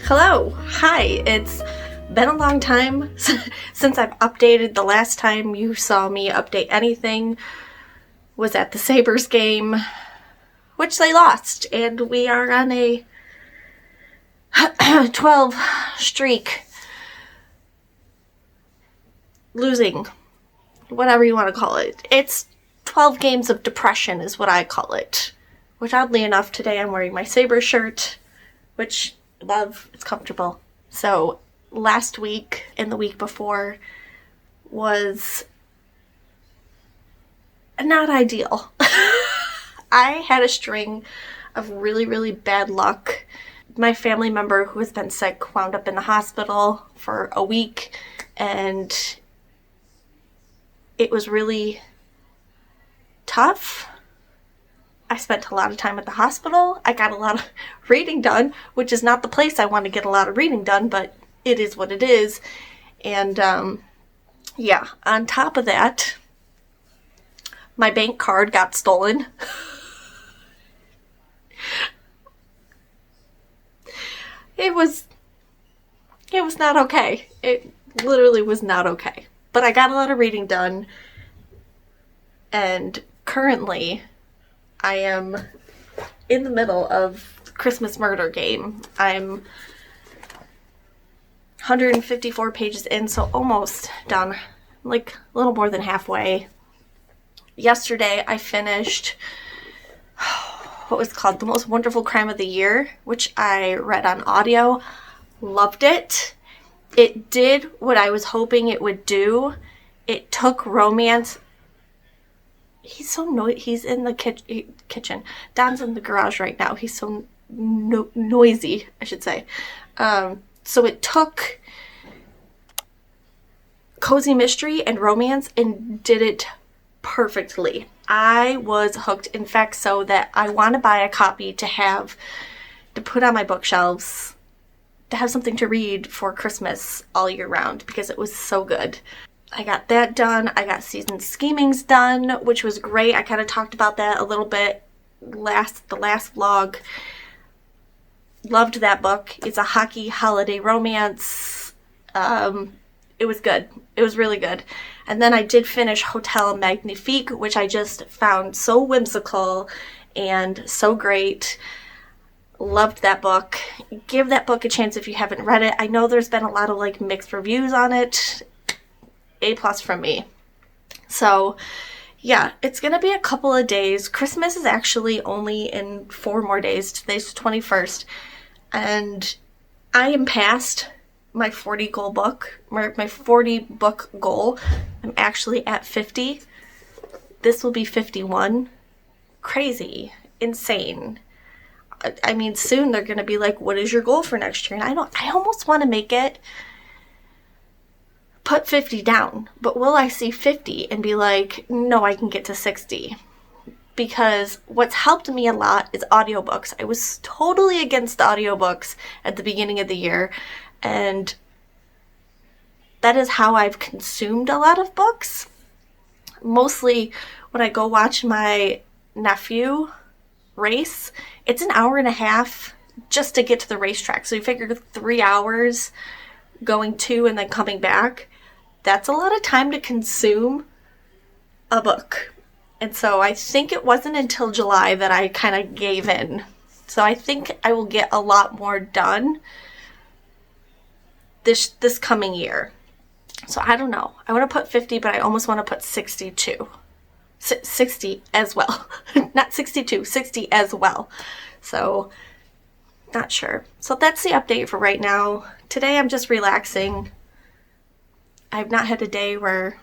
Hello, hi, it's been a long time since I've updated. The last time you saw me update anything was at the Sabres game, which they lost, and we are on a 12 streak, losing, whatever you want to call it. It's 12 games of depression is what I call it, which oddly enough today I'm wearing my Sabres shirt, which love, it's comfortable. So last week and the week before was not ideal. I had a string of really bad luck. My family member who has been sick wound up in the hospital for a week, and it was really tough. I spent a lot of time at the hospital. I got a lot of reading done, which is not the place I want to get a lot of reading done, but it is what it is. And yeah, on top of that, my bank card got stolen. It was not okay. It literally was not okay. But I got a lot of reading done, and currently I am in the middle of Christmas Murder Game. I'm 154 pages in, so almost done. Like a little more than halfway. Yesterday I finished what was called The Most Wonderful Crime of the Year, which I read on audio. Loved it. It did what I was hoping it would do. It took romance. He's so he's in the kitchen. Don's in the garage right now. He's so noisy, I should say. So it took cozy mystery and romance and did it perfectly. I was hooked. In fact, so that I want to buy a copy to put on my bookshelves, to have something to read for Christmas all year round, because it was so good. I got that done. I got Season Schemings done, which was great. I kind of talked about that a little bit the last vlog. Loved that book. It's a hockey holiday romance. It was good. It was really good. And then I did finish Hotel Magnifique, which I just found so whimsical and so great. Loved that book. Give that book a chance if you haven't read it. I know there's been a lot of mixed reviews on it. A+ from me. So yeah, it's gonna be a couple of days. Christmas is actually only in 4 more days. Today's the 21st, and I am past my 40 book goal. I'm actually at 50. This will be 51. Crazy, insane. I mean, soon they're gonna be like, what is your goal for next year? And I almost want to make it put 50 down, but will I see 50 and be like, no, I can get to 60? Because what's helped me a lot is audiobooks. I was totally against audiobooks at the beginning of the year, and that is how I've consumed a lot of books. Mostly when I go watch my nephew race, it's an hour and a half just to get to the racetrack. So you figure 3 hours going to and then coming back. That's a lot of time to consume a book. And so I think it wasn't until July that I kind of gave in. So I think I will get a lot more done this coming year. So I don't know. I want to put 50, but I almost want to put 62. 60 as well. Not 62, 60 as well. So, not sure. So that's the update for right now. Today I'm just relaxing. I've not had a day where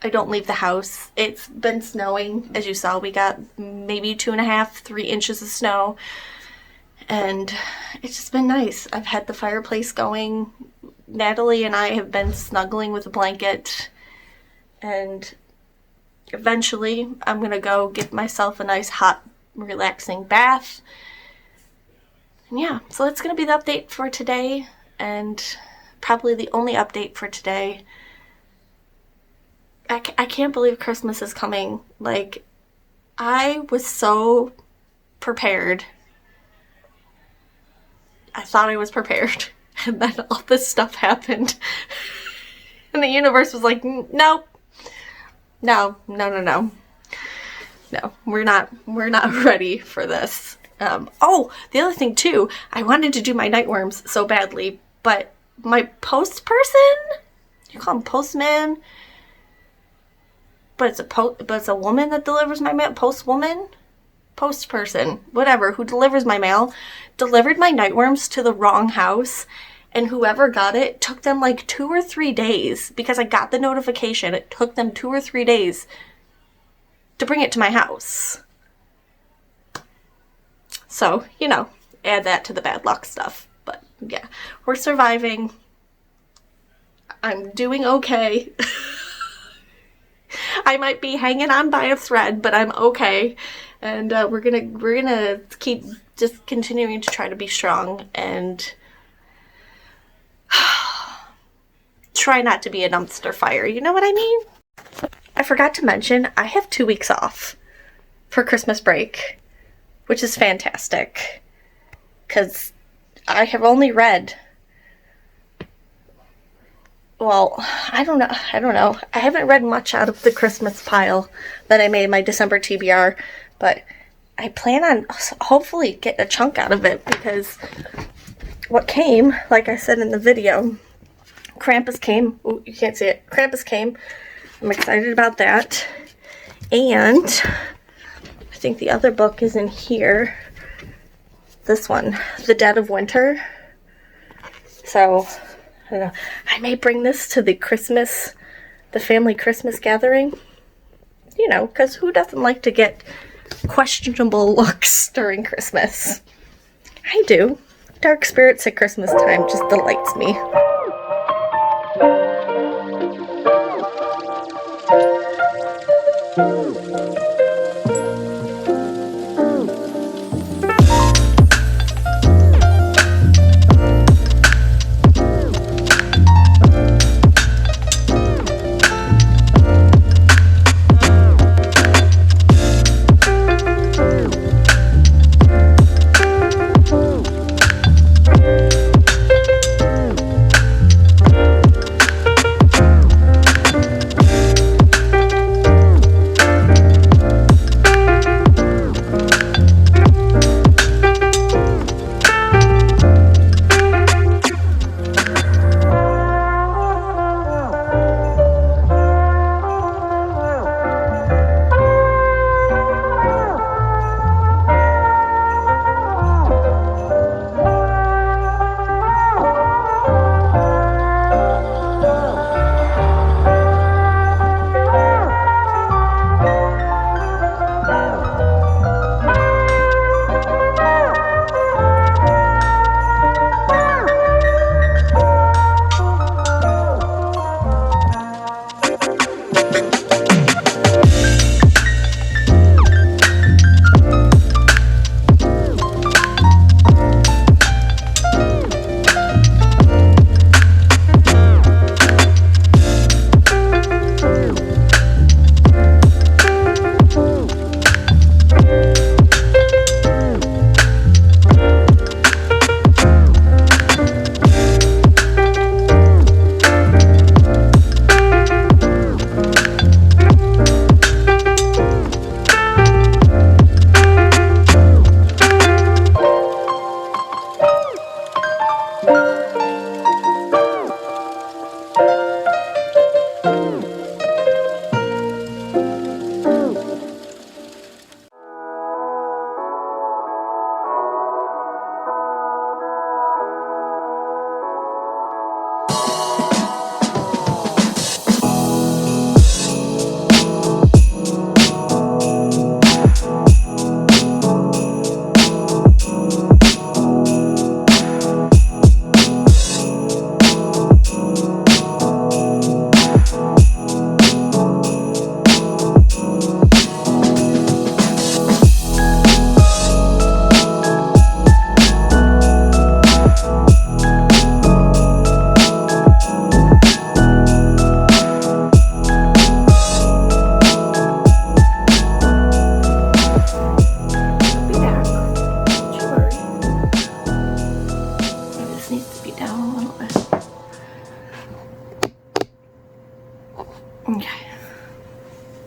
I don't leave the house. It's been snowing, as you saw. We got maybe 2.5, 3 inches of snow. And it's just been nice. I've had the fireplace going. Natalie and I have been snuggling with a blanket. And eventually I'm going to go give myself a nice hot, relaxing bath. And yeah, so that's going to be the update for today. And probably the only update for today. I can't believe Christmas is coming. Like, I was so prepared. I thought I was prepared. And then all this stuff happened. And the universe was like, nope. No, we're not ready for this. Oh, the other thing too, I wanted to do my nightworms so badly, but my post person, you call him postman, but it's a woman that delivers my mail, post person, whatever, who delivers my mail, delivered my nightworms to the wrong house. And whoever got it took them like 2 or 3 days, because I got the notification. It took them 2 or 3 days to bring it to my house. So, add that to the bad luck stuff. But yeah, we're surviving. I'm doing okay. I might be hanging on by a thread, but I'm okay. And we're gonna keep just continuing to try to be strong and try not to be a dumpster fire. You know what I mean? I forgot to mention, I have 2 weeks off for Christmas break, which is fantastic. Because I have only read, well, I don't know. I haven't read much out of the Christmas pile that I made my December TBR, but I plan on hopefully getting a chunk out of it, because what came, like I said in the video, Krampus came. Ooh, you can't see it. Krampus came. I'm excited about that. And I think the other book is in here. This one, The Dead of Winter. So, I don't know. I may bring this to the family Christmas gathering. Because who doesn't like to get questionable looks during Christmas? I do. Dark spirits at Christmas time just delights me.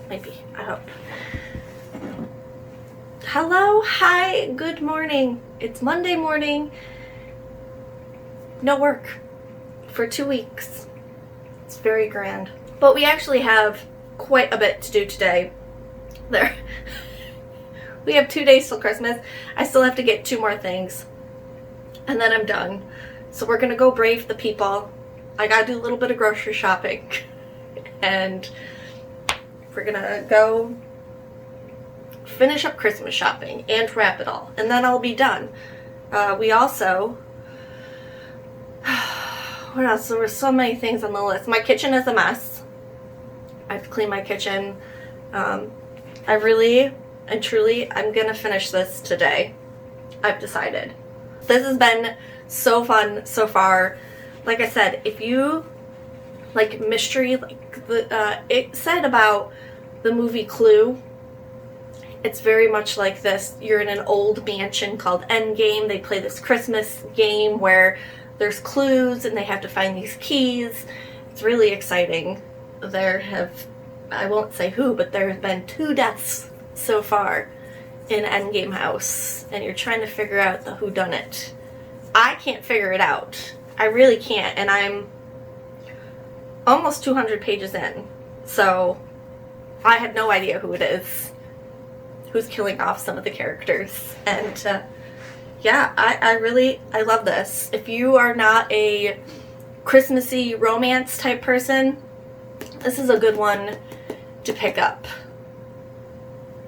Maybe. I hope. Hello, hi, good morning. It's Monday morning. No work for 2 weeks. It's very grand. But we actually have quite a bit to do today. We have 2 days till Christmas. I still have to get 2 more things. And then I'm done. So we're gonna go brave the people. I gotta do a little bit of grocery shopping. And we're gonna go finish up Christmas shopping and wrap it all. And then I'll be done. We also... What else? There were so many things on the list. My kitchen is a mess. I have to clean my kitchen. I really and truly, I'm gonna finish this today. I've decided. This has been so fun so far. Like I said, if you like mystery, like it said about the movie Clue, it's very much like this. You're in an old mansion called Endgame. They play this Christmas game where there's clues and they have to find these keys. It's really exciting. I won't say who, but there have been 2 deaths so far in Endgame House, and you're trying to figure out the whodunit. I can't figure it out. I really can't, and I'm almost 200 pages in, so I have no idea who it is, who's killing off some of the characters, and yeah, I love this. If you are not a Christmassy romance type person, this is a good one to pick up.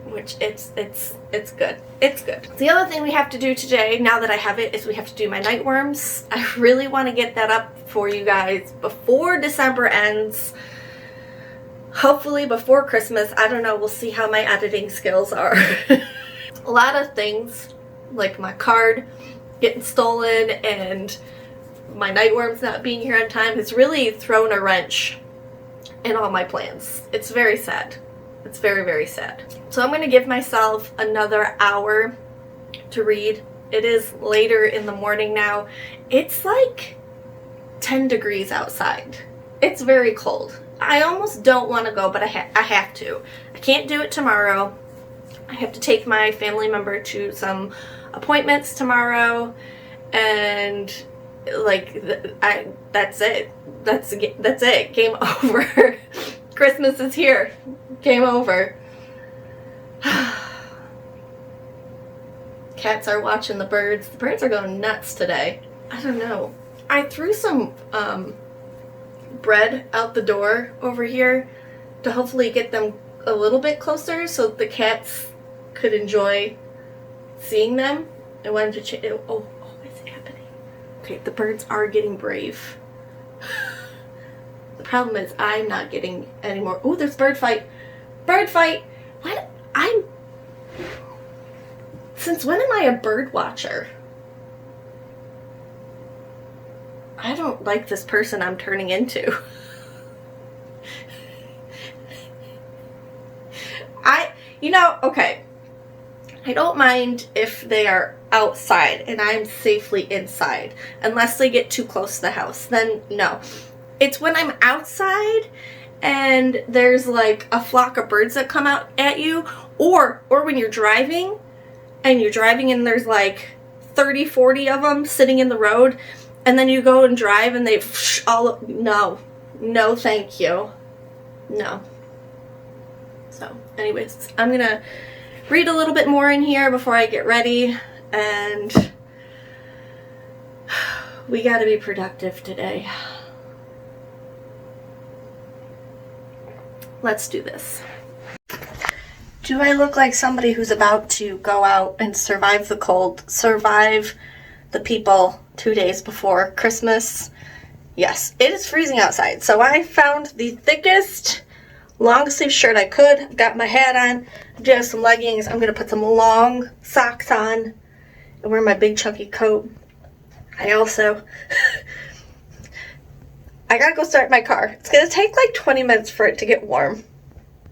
Which it's good. It's good. The other thing we have to do today, now that I have it, is we have to do my nightworms. I really want to get that up for you guys before December ends. Hopefully before Christmas. I don't know. We'll see how my editing skills are. A lot of things, like my card getting stolen and my nightworms not being here on time, has really thrown a wrench in all my plans. It's very sad. It's very, very sad. So I'm going to give myself another hour to read. It is later in the morning now. It's like 10 degrees outside. It's very cold. I almost don't want to go, but I have to. I can't do it tomorrow. I have to take my family member to some appointments tomorrow, and like that's it. That's it. Game over. Christmas is here. Game over. Cats are watching the birds. The birds are going nuts today. I don't know. I threw some bread out the door over here to hopefully get them a little bit closer so the cats could enjoy seeing them. I wanted to oh, what's happening? Okay, the birds are getting brave. The problem is I'm not getting any more. Oh, there's bird fight. Bird fight. What? Since when am I a bird watcher? I don't like this person I'm turning into. Okay. I don't mind if they are outside and I'm safely inside, unless they get too close to the house. Then no. It's when I'm outside and there's like a flock of birds that come out at you, or when you're driving and there's like 30, 40 of them sitting in the road, and then you go and drive and they all, no thank you, no. So anyways, I'm gonna read a little bit more in here before I get ready, and we gotta be productive today. Let's do this. Do I look like somebody who's about to go out and survive the cold, survive the people 2 days before Christmas? Yes, it is freezing outside. So I found the thickest long sleeve shirt I could. I've got my hat on. I do have some leggings. I'm going to put some long socks on and wear my big chunky coat. I also... I gotta go start my car. It's gonna take like 20 minutes for it to get warm.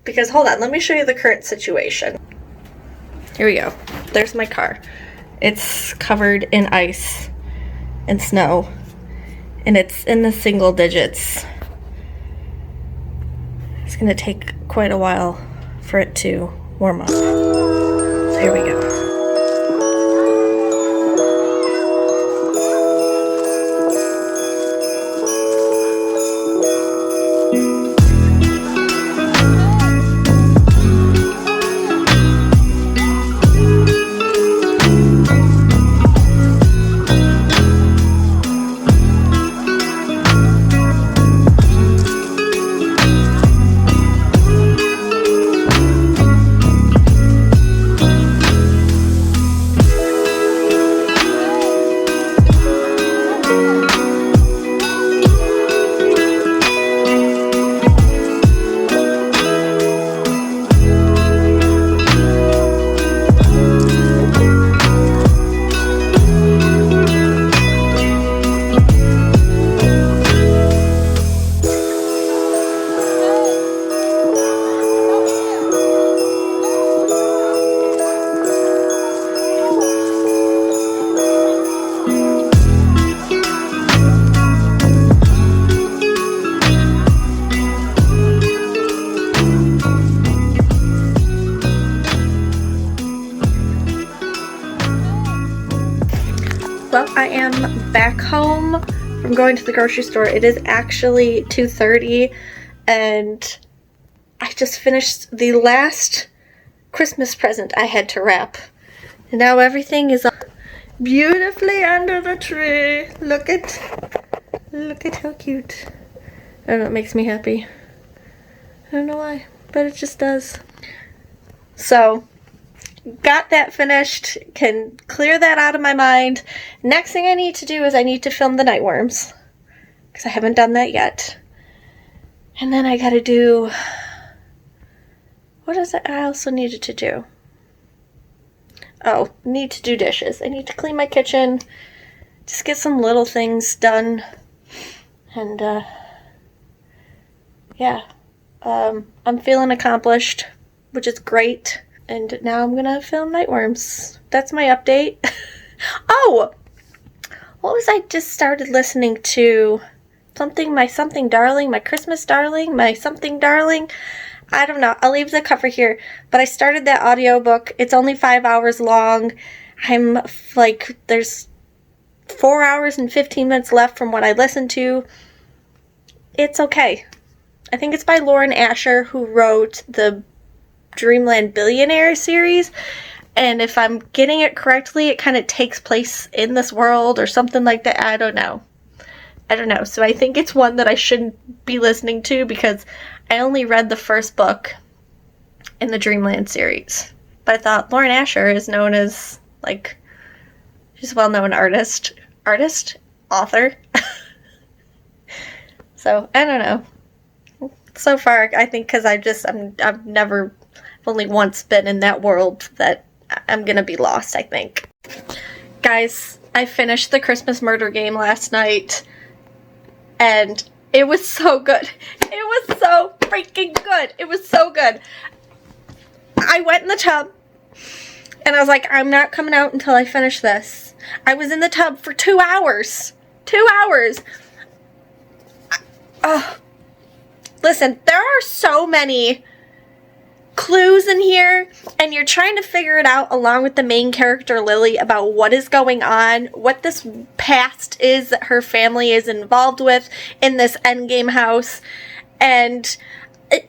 Because, hold on, let me show you the current situation. Here we go. There's my car. It's covered in ice and snow. And it's in the single digits. It's gonna take quite a while for it to warm up. So here we go. Well, I am back home from going to the grocery store. It is actually 2:30 and I just finished the last Christmas present I had to wrap. And now everything is beautifully under the tree. Look at how cute. I don't know, it makes me happy. I don't know why, but it just does. So, got that finished, can clear that out of my mind. Next thing I need to do is I need to film the nightworms, because I haven't done that yet. And then I gotta do, what is it I also needed to do? Oh, need to do dishes. I need to clean my kitchen, just get some little things done. And yeah, I'm feeling accomplished, which is great. And now I'm gonna film nightworms. That's my update. Oh! What was I just started listening to? My something darling, my Christmas darling, my something darling. I don't know. I'll leave the cover here. But I started that audiobook. It's only 5 hours long. I'm like, there's 4 hours and 15 minutes left from what I listened to. It's okay. I think it's by Lauren Asher, who wrote the Dreamland Billionaire series, and if I'm getting it correctly, it kind of takes place in this world or something like that. I don't know. So I think it's one that I shouldn't be listening to because I only read the first book in the Dreamland series. But I thought Lauren Asher is known as, like, she's a well-known artist, author. So I don't know. So far, I think because I've only once been in that world that I'm gonna be lost, I think. Guys, I finished the Christmas murder game last night, and it was so good. It was so freaking good. It was so good. I went in the tub, and I was like, I'm not coming out until I finish this. I was in the tub for 2 hours. 2 hours. Listen, there are so many clues in here, and you're trying to figure it out along with the main character Lily about what is going on, what this past is that her family is involved with in this endgame house. And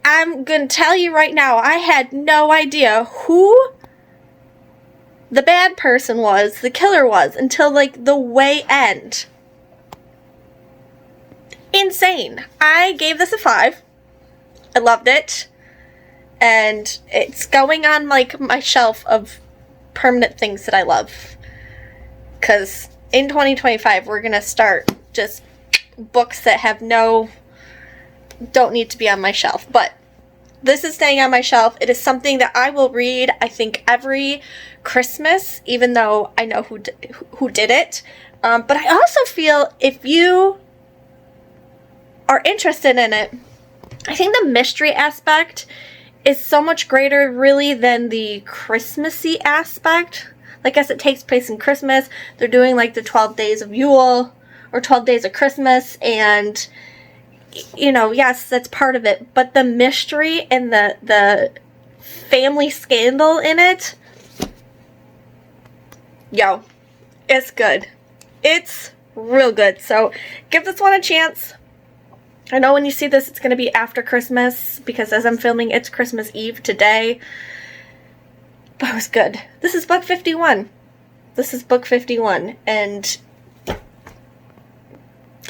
I'm gonna tell you right now, I had no idea who the bad person was, the killer was, until like the way end. Insane. I gave this a 5. I loved it. And it's going on, like, my shelf of permanent things that I love. Because in 2025, we're going to start just books that don't need to be on my shelf. But this is staying on my shelf. It is something that I will read, I think, every Christmas, even though I know who did it. But I also feel if you are interested in it, I think the mystery aspect is so much greater really than the Christmassy aspect. Like, as it takes place in Christmas, they're doing like the 12 days of Yule or 12 days of Christmas, and you know, yes, that's part of it, but the mystery and the family scandal in it. Yo, it's good. It's real good. So give this one a chance. I know when you see this, it's going to be after Christmas, because as I'm filming, it's Christmas Eve today. But it was good. This is book 51. This is book 51. And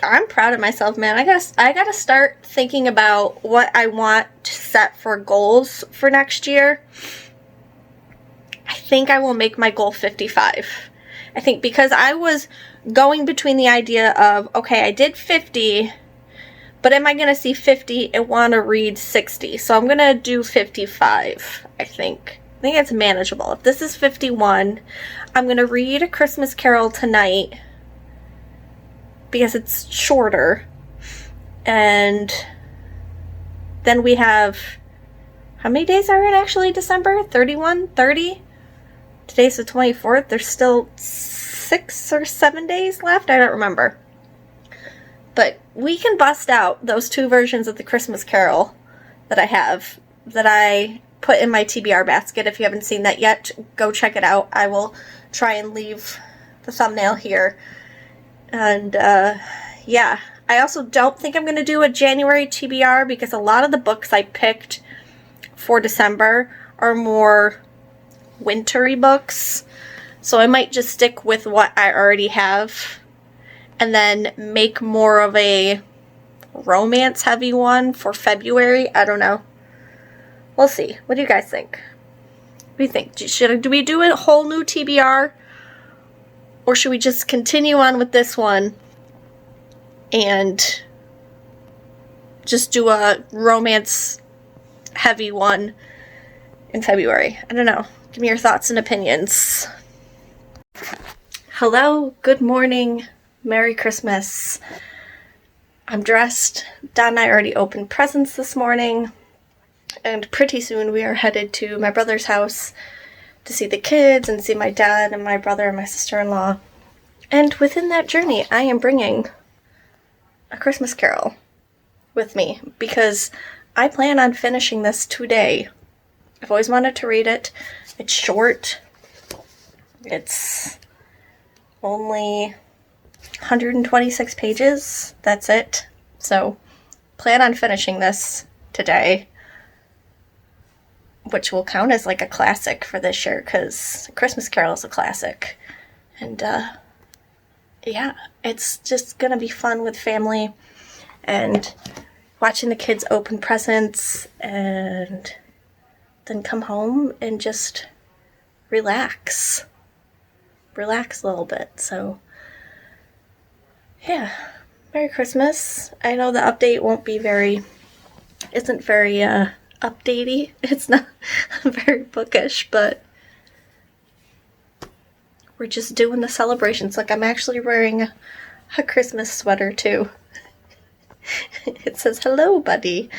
I'm proud of myself, man. I gotta start thinking about what I want to set for goals for next year. I think I will make my goal 55. I think because I was going between the idea of, okay, I did 50, but am I going to see 50 and want to read 60? So I'm going to do 55, I think. I think it's manageable. If this is 51, I'm going to read A Christmas Carol tonight because it's shorter. And then we have, how many days are in actually December? 31? 30? Today's the 24th. There's still 6 or 7 days left. I don't remember. But we can bust out those 2 versions of the Christmas Carol that I have, that I put in my TBR basket. If you haven't seen that yet, go check it out. I will try and leave the thumbnail here. And yeah, I also don't think I'm going to do a January TBR because a lot of the books I picked for December are more wintry books. So I might just stick with what I already have and then make more of a romance heavy one for February. I don't know. We'll see. What do you guys think? What do you think? Do we do a whole new TBR? Or should we just continue on with this one and just do a romance heavy one in February? I don't know. Give me your thoughts and opinions. Hello, good morning, Merry Christmas. I'm dressed. Dad and I already opened presents this morning, and pretty soon we are headed to my brother's house to see the kids and see my dad and my brother and my sister-in-law. And within that journey, I am bringing A Christmas Carol with me because I plan on finishing this today. I've always wanted to read it. It's short. It's only 126 pages. That's it. So, plan on finishing this today, which will count as like a classic for this year because Christmas Carol is a classic. And, yeah, it's just gonna be fun with family and watching the kids open presents and then come home and just relax a little bit. So yeah, Merry Christmas. I know the update isn't very updatey. It's not very bookish, but we're just doing the celebrations. Like, I'm actually wearing a Christmas sweater too. It says, "Hello, buddy."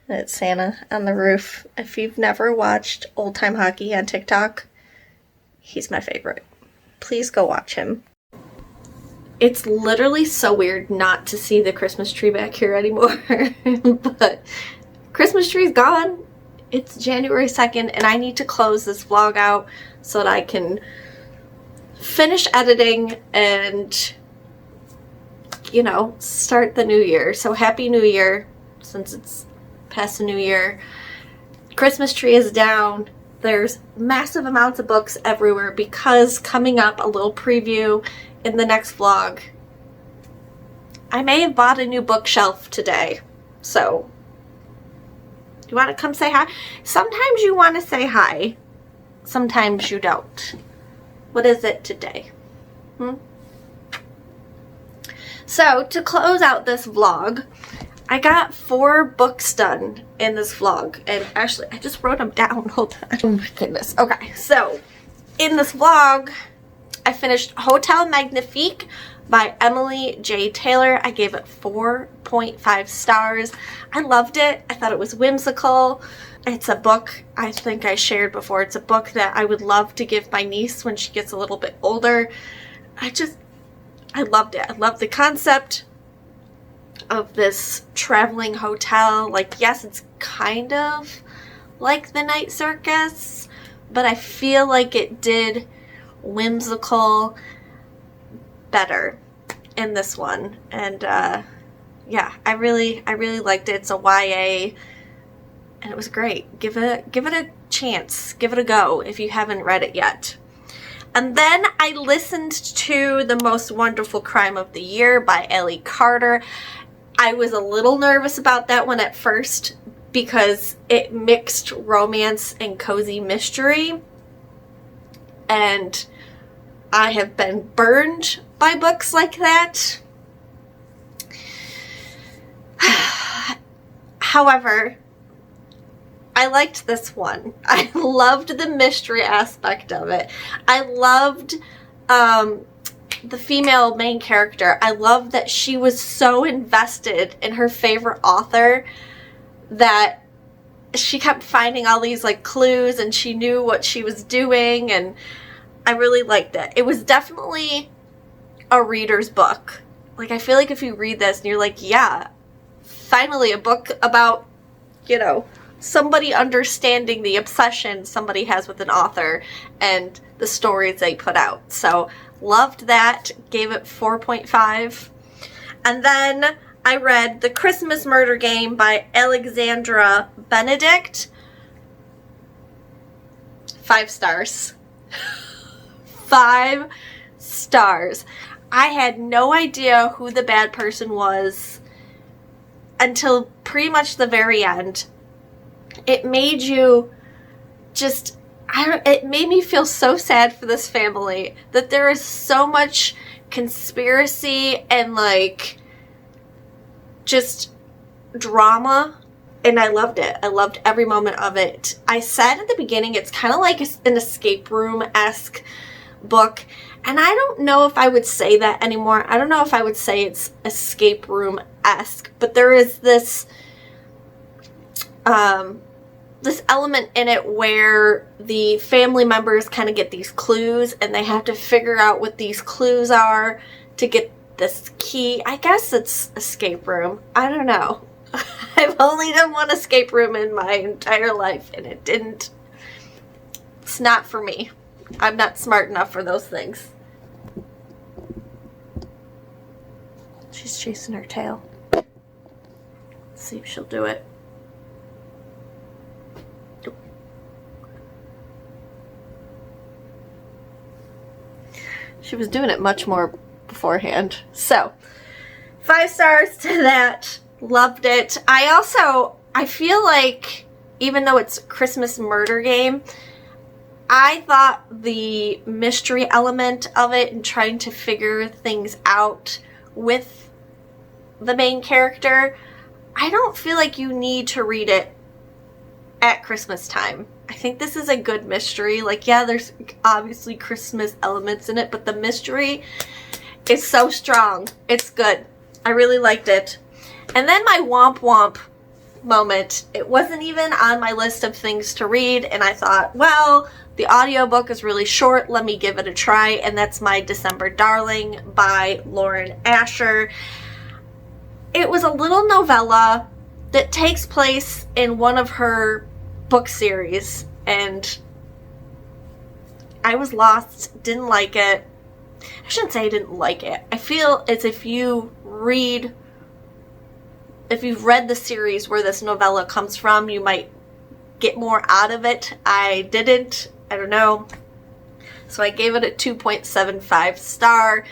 And it's Santa on the roof. If you've never watched Old Time Hockey on TikTok, he's my favorite. Please go watch him. It's literally so weird not to see the Christmas tree back here anymore. But Christmas tree's gone. It's January 2nd, and I need to close this vlog out so that I can finish editing and, you know, start the new year. So happy New Year, since it's past the new year. Christmas tree is down. There's massive amounts of books everywhere because coming up, a little preview in the next vlog, I may have bought a new bookshelf today. So, you want to come say hi? Sometimes you want to say hi. Sometimes you don't. What is it today? So, to close out this vlog, I got 4 books done in this vlog. And actually, I just wrote them down. Hold on. Oh my goodness. Okay, so in this vlog, I finished Hotel Magnifique by Emily J. Taylor. I gave it 4.5 stars. I loved it. I thought it was whimsical. It's a book I think I shared before. It's a book that I would love to give my niece when she gets a little bit older. I loved it. I loved the concept of this traveling hotel. Like, yes, it's kind of like The Night Circus, but I feel like it did whimsical better in this one. And yeah, I really liked it. It's a YA, and it was great. Give it a chance. Give it a go if you haven't read it yet. And then I listened to The Most Wonderful Crime of the Year by Ellie Carter. I was a little nervous about that one at first because it mixed romance and cozy mystery. And I have been burned by books like that. However, I liked this one. I loved the mystery aspect of it. I loved the female main character. I loved that she was so invested in her favorite author that she kept finding all these like clues, and she knew what she was doing, and I really liked it. It was definitely a reader's book. Like, I feel like if you read this and you're like, yeah, finally a book about, you know, somebody understanding the obsession somebody has with an author and the stories they put out. So loved that. Gave it 4.5. And then I read The Christmas Murder Game by Alexandra Benedict. 5 stars. 5 stars. I had no idea who the bad person was until pretty much the very end. It made you just, it made me feel so sad for this family that there is so much conspiracy and like just drama, and I loved it. I loved every moment of it. I said at the beginning it's kind of like an escape room-esque book, and I don't know if I would say that anymore. I don't know if I would say it's escape room-esque, but there is this this element in it where the family members kind of get these clues and they have to figure out what these clues are to get this key. I guess it's escape room. I don't know. I've only done one escape room in my entire life, and it's not for me. I'm not smart enough for those things. She's chasing her tail. Let's see if she'll do it. She was doing it much more beforehand. So, 5 stars to that. Loved it. I feel like, even though it's Christmas Murder Game, I thought the mystery element of it and trying to figure things out with the main character, I don't feel like you need to read it at Christmas time. I think this is a good mystery. Like, yeah, there's obviously Christmas elements in it, but the mystery is so strong. It's good. I really liked it. And then my womp womp moment. It wasn't even on my list of things to read, and I thought, well, the audiobook is really short. Let me give it a try, and that's My December Darling by Lauren Asher. It was a little novella that takes place in one of her book series, and I was lost, didn't like it. I shouldn't say I didn't like it. I feel as if you've read the series where this novella comes from, you might get more out of it. I didn't. I don't know. So I gave it a 2.75 star.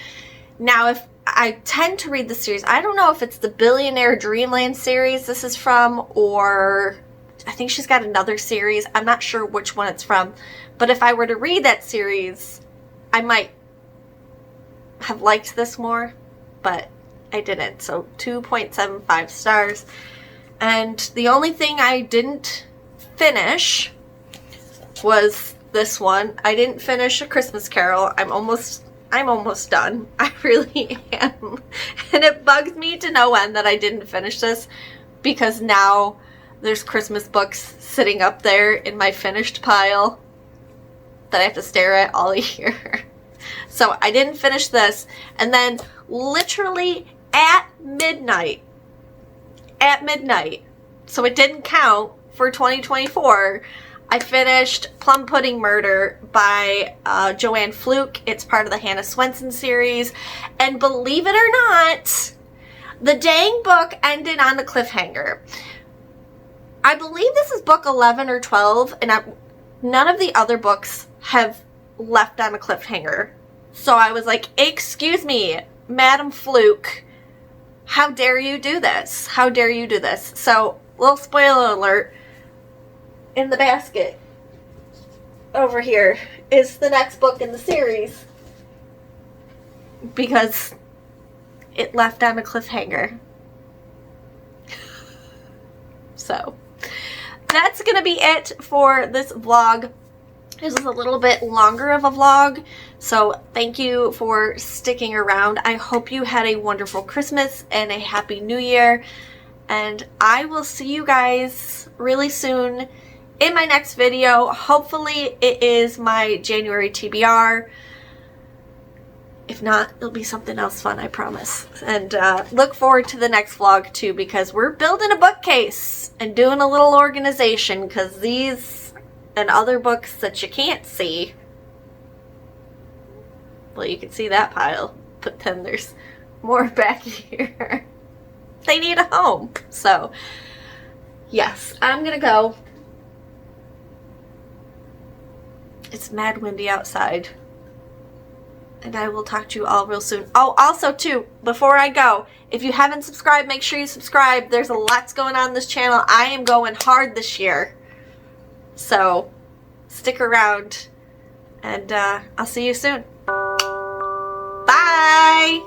Now, if I tend to read the series, I don't know if it's the Billionaire Dreamland series this is from, or I think she's got another series. I'm not sure which one it's from. But if I were to read that series, I might have liked this more, but I didn't. So 2.75 stars. And the only thing I didn't finish was this one. I didn't finish A Christmas Carol. I'm almost done. I really am. And it bugs me to no end that I didn't finish this, because now there's Christmas books sitting up there in my finished pile that I have to stare at all year. So I didn't finish this. And then literally at midnight, so it didn't count for 2024. I finished Plum Pudding Murder by Joanne Fluke. It's part of the Hannah Swenson series. And believe it or not, the dang book ended on a cliffhanger. I believe this is book 11 or 12, and none of the other books have left on a cliffhanger. So I was like, excuse me, Madam Fluke, how dare you do this? How dare you do this? So, little spoiler alert, in the basket over here is the next book in the series because it left on a cliffhanger. So, that's going to be it for this vlog. This is a little bit longer of a vlog, so thank you for sticking around. I hope you had a wonderful Christmas and a Happy New Year, and I will see you guys really soon in my next video. Hopefully it is my January TBR. If not, it'll be something else fun, I promise. And look forward to the next vlog too, because we're building a bookcase and doing a little organization, because these and other books that you can't see, well, you can see that pile, but then there's more back here. They need a home. So yes, I'm gonna go. It's mad windy outside, and I will talk to you all real soon. Oh, also too, before I go, if you haven't subscribed, make sure you subscribe. There's a lot going on this channel. I am going hard this year. So, stick around, and I'll see you soon. Bye!